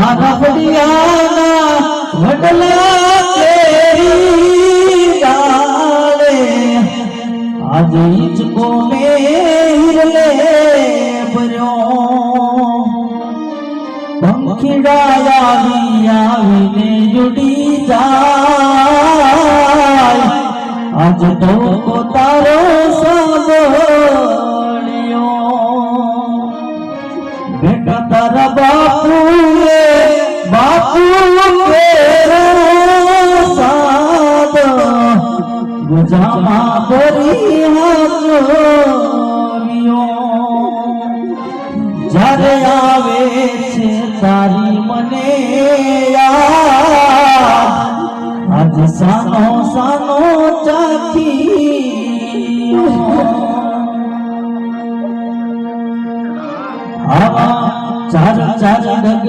મારા ફળિયાના વડલા કેરી ડાળે આજ ઈચકો મેરલે ભર્યો પંખીડા આવીને જુડી જાય આજ તો તારો સાંભળ્યો બેટા તારા બાપુ કેરો સાદ ગુજામાં ભરી હાજરિયો જ્યારે આવે છે તારી મને યાદ આજ સાનો સાનો ચાખી આવા ચાર ચાર